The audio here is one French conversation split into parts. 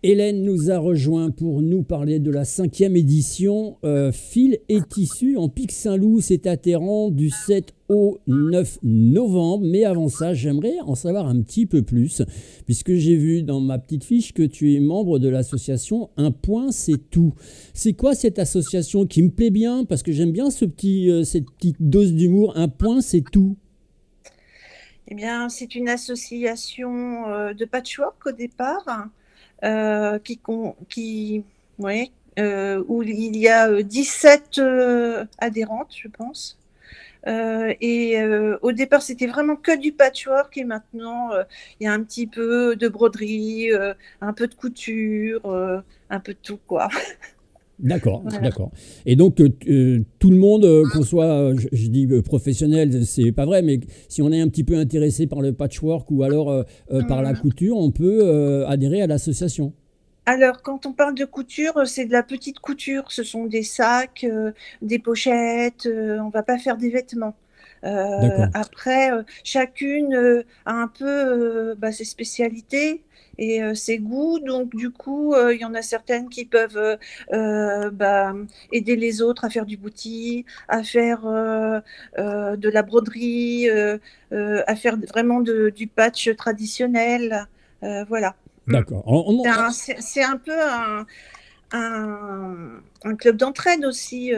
Hélène nous a rejoint pour nous parler de la 5e édition Fil et tissu en Pic Saint-Loup. C'est à Téhéran du 7 au 9 novembre. Mais avant ça, j'aimerais en savoir un petit peu plus, puisque j'ai vu dans ma petite fiche que tu es membre de l'association Un Point C'est Tout. C'est quoi cette association qui me plaît bien, parce que j'aime bien cette petite dose d'humour. Un Point C'est Tout. Eh bien, c'est une association de patchwork au départ, ouais, où il y a 17 adhérentes, je pense. Au départ, c'était vraiment que du patchwork et maintenant, il y a un petit peu de broderie, un peu de couture, un peu de tout, quoi. D'accord, Voilà. d'accord. Et donc, tout le monde, qu'on soit, je dis professionnel, c'est pas vrai, mais si on est un petit peu intéressé par le patchwork ou alors par la Hum. couture, on peut adhérer à l'association. Alors, quand on parle de couture, c'est de la petite couture. Ce sont des sacs, des pochettes. On va pas faire des vêtements. D'accord, Après, chacune a un peu ses spécialités et ses goûts. Donc, du coup, il y en a certaines qui peuvent aider les autres à faire du bouti, à faire de la broderie, à faire vraiment du patch traditionnel. Voilà. Mm. d'accord. C'est un peu un club d'entraide aussi.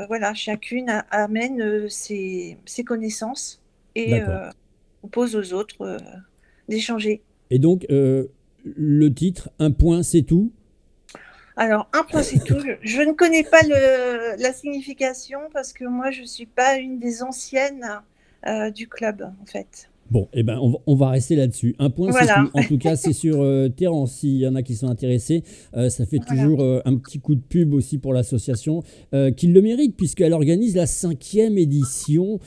Voilà, chacune amène ses connaissances et D'accord. propose aux autres d'échanger. Et donc, le titre, Un point, c'est tout. Alors, un point, c'est tout. Je ne connais pas la signification parce que moi, je ne suis pas une des anciennes du club, en fait. Bon, eh ben, on va rester là-dessus. Un point, c'est tout. Voilà, En tout cas, c'est sur Téhéran. S'il y en a qui sont intéressés, ça fait voilà. toujours un petit coup de pub aussi pour l'association, qui le mérite, puisqu'elle organise la 5e édition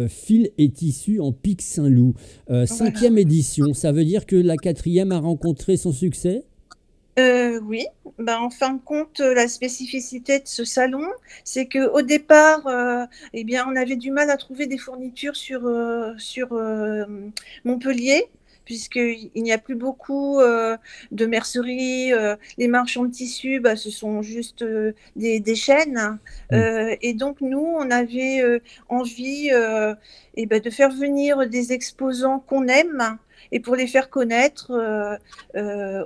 Fil et tissu en Pic Saint-Loup. Voilà. 5e édition, ça veut dire que la 4e a rencontré son succès? Oui, en fin de compte, la spécificité de ce salon, c'est qu'au départ, eh bien, on avait du mal à trouver des fournitures sur Montpellier, puisqu'il n'y a plus beaucoup de merceries. Les marchands de tissus, ce sont juste des chaînes. Hmm. Et donc, nous, on avait envie de faire venir des exposants qu'on aime et pour les faire connaître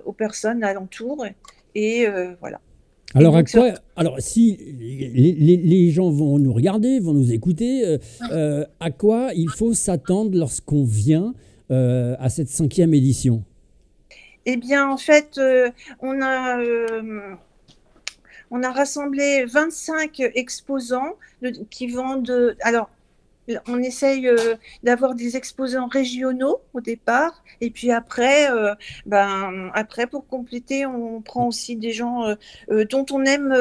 aux personnes alentour. Et voilà. Et Alors, donc, alors, si les gens vont nous regarder, vont nous écouter, à quoi il faut s'attendre lorsqu'on vient à cette 5e édition? eh bien, en fait, on a rassemblé 25 exposants qui vendent. Alors, on essaye d'avoir des exposants régionaux au départ, et puis après, après pour compléter, on prend aussi des gens dont on aime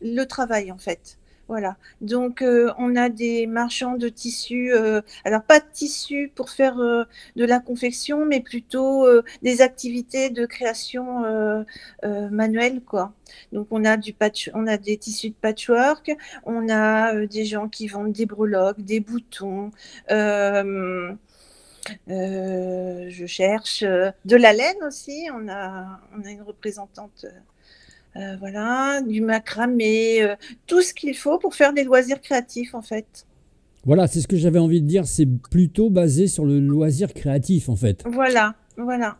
le travail en fait. Voilà. Donc, on a des marchands de tissus, alors pas de tissus pour faire de la confection, mais plutôt des activités de création manuelle, quoi. Donc, on a des tissus de patchwork, on a des gens qui vendent des breloques, des boutons. euh, je cherche de la laine aussi. On a une représentante, voilà, du macramé, tout ce qu'il faut pour faire des loisirs créatifs en fait. Voilà, c'est ce que j'avais envie de dire. C'est plutôt basé sur le loisir créatif, en fait. Voilà, voilà.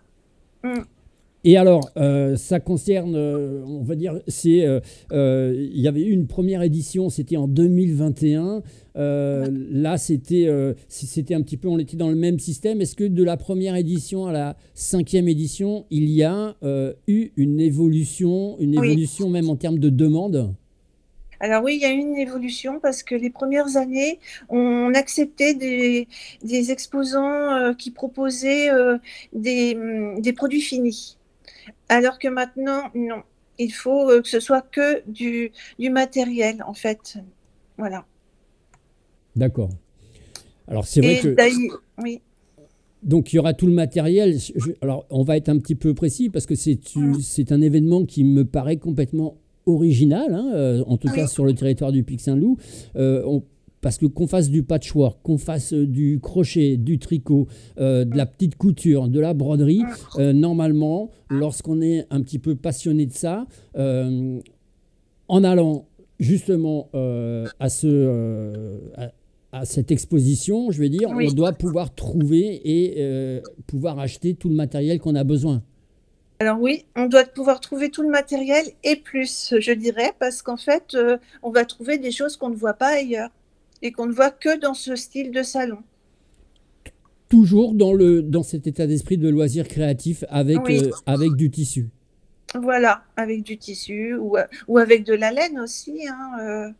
Mm. Et alors, ça concerne, on va dire, il y avait eu une première édition, c'était en 2021. Là, c'était un petit peu, on était dans le même système. Est-ce que de la première édition à la 5e édition, il y a eu une Oui. évolution même en termes de demande? Alors oui, il y a eu une évolution parce que les premières années, on acceptait des exposants qui proposaient des produits finis. Alors que maintenant, non. Il faut que ce soit que du matériel, en fait. Voilà. D'accord. Alors, c'est vrai Et que d'ailleurs, oui. donc il y aura tout le matériel. Alors on va être un petit peu précis parce que c'est un événement qui me paraît complètement original, hein, en tout cas Oui. sur le territoire du Pic Saint-Loup. parce que qu'on fasse du patchwork, qu'on fasse du crochet, du tricot, de la petite couture, de la broderie, normalement, lorsqu'on est un petit peu passionné de ça, en allant justement à cette exposition, je veux dire, Oui. on doit pouvoir trouver et pouvoir acheter tout le matériel qu'on a besoin. Alors oui, on doit pouvoir trouver tout le matériel et plus, je dirais, parce qu'en fait, on va trouver des choses qu'on ne voit pas ailleurs et qu'on ne voit que dans ce style de salon. Toujours dans cet état d'esprit de loisir créatif Oui, avec du tissu. voilà, avec du tissu ou avec de la laine aussi, hein,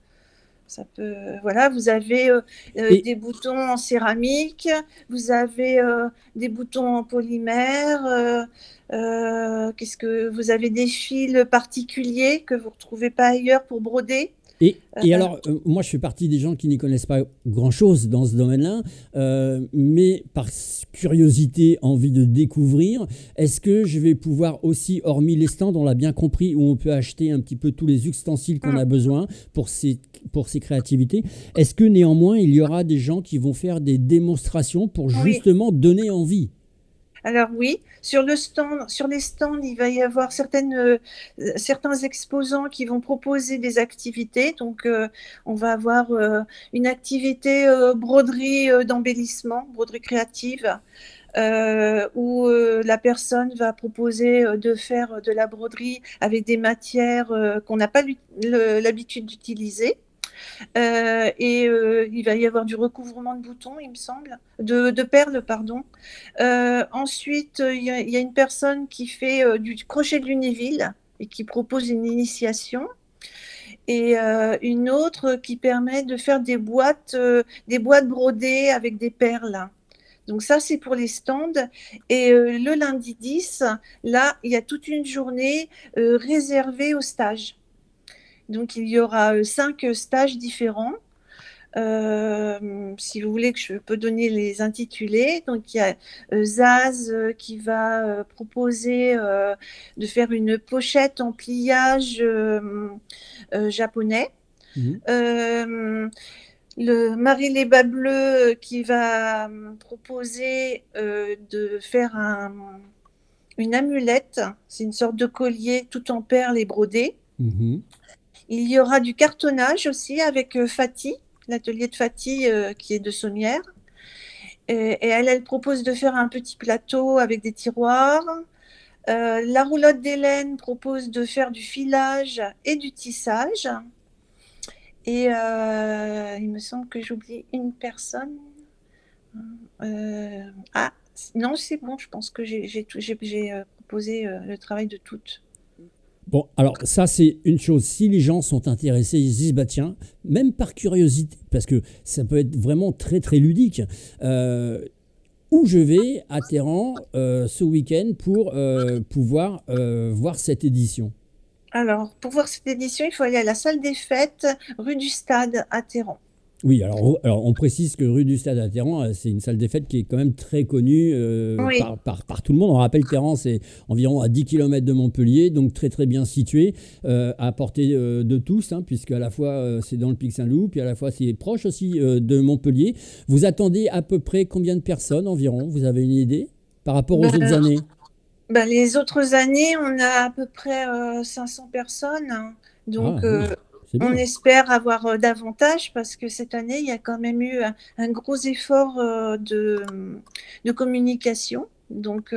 ça peut, voilà, vous avez Et, des boutons en céramique, vous avez des boutons en polymère, qu'est-ce que vous avez des fils particuliers que vous ne retrouvez pas ailleurs pour broder. et alors, moi, je fais partie des gens qui n'y connaissent pas grand-chose dans ce domaine-là, mais par curiosité, envie de découvrir, est-ce que je vais pouvoir aussi, hormis les stands, on l'a bien compris, où on peut acheter un petit peu tous les ustensiles qu'on a besoin pour ces créativités, est-ce que néanmoins, il y aura des gens qui vont faire des démonstrations pour Oui. justement donner envie? Alors oui, sur les stands, il va y avoir certains exposants qui vont proposer des activités. Donc, on va avoir une activité broderie d'embellissement, broderie créative, où la personne va proposer de faire de la broderie avec des matières qu'on n'a pas l'habitude d'utiliser. Il va y avoir du recouvrement de boutons, il me semble, de perles, pardon. Ensuite, il y a une personne qui fait du crochet de Lunéville et qui propose une initiation. Et une autre qui permet de faire des boîtes brodées avec des perles. Donc ça, c'est pour les stands. Et le lundi 10, là, il y a toute une journée réservée aux stages. Donc, il y aura 5 stages différents. Si vous voulez que je peux donner les intitulés. Donc, il y a Zaz qui va proposer de faire une pochette en pliage japonais. Le Marie les Bas Bleus qui va proposer de faire une amulette. C'est une sorte de collier tout en perles et brodé. Il y aura du cartonnage aussi avec Fatih, l'atelier de Fatih qui est de Sommières. Et elle propose de faire un petit plateau avec des tiroirs. La roulotte d'Hélène propose de faire du filage et du tissage. Et il me semble que j'oublie une personne. Non, c'est bon, je pense que j'ai proposé le travail de toutes. Bon, alors ça c'est une chose, si les gens sont intéressés, ils se disent, bah tiens, même par curiosité, parce que ça peut être vraiment très très ludique, où je vais à Téhéran ce week-end pour pouvoir voir cette édition? Alors, pour voir cette édition, il faut aller à la salle des fêtes, rue du Stade à Téhéran. Oui, alors on précise que rue du Stade à Téhéran, c'est une salle des fêtes qui est quand même très connue Oui. par tout le monde. On rappelle, Téhéran, c'est environ à 10 km de Montpellier, donc très très bien situé, à portée de tous, hein, puisque à la fois c'est dans le Pic Saint-Loup, puis à la fois c'est proche aussi de Montpellier. Vous attendez à peu près combien de personnes environ? Vous avez une idée par rapport aux autres années? Les autres années, on a à peu près 500 personnes. Donc, oui, c'est bien. on espère avoir davantage parce que cette année, il y a quand même eu un gros effort de communication. Donc,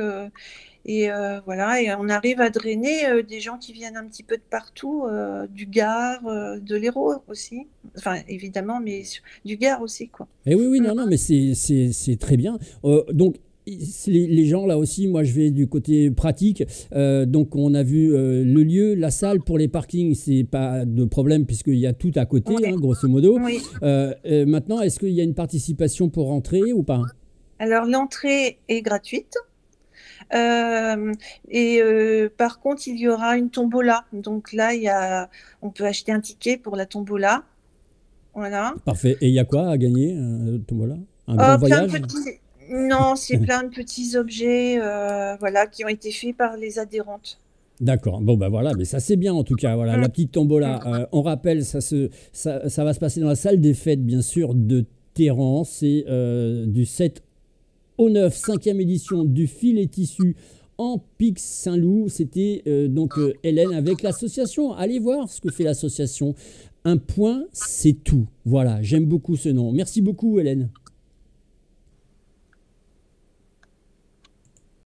voilà, et on arrive à drainer des gens qui viennent un petit peu de partout, du Gard, de l'Hérault aussi. Enfin, évidemment, mais du Gard aussi, quoi. Eh oui, non, mais c'est très bien. Donc, les gens là aussi, moi je vais du côté pratique. Donc on a vu le lieu, la salle pour les parkings, c'est pas de problème puisqu'il y a tout à côté, Oui. hein, grosso modo. Oui. Maintenant, est-ce qu'il y a une participation pour rentrer ou pas? Alors l'entrée est gratuite. Par contre, il y aura une tombola. Donc là, on peut acheter un ticket pour la tombola. Voilà. Parfait. Et il y a quoi à gagner, voilà, un grand voyage? Non, c'est plein de petits objets voilà, qui ont été faits par les adhérentes. D'accord. Bon, bah voilà, mais ça c'est bien en tout cas. Voilà, la petite tombola. On rappelle, ça va se passer dans la salle des fêtes, bien sûr, de Téhéran. C'est du 7 au 9, cinquième édition du fil et tissu en Pic Saint-Loup. C'était Hélène avec l'association. Allez voir ce que fait l'association. Un point, c'est tout. Voilà, j'aime beaucoup ce nom. Merci beaucoup, Hélène.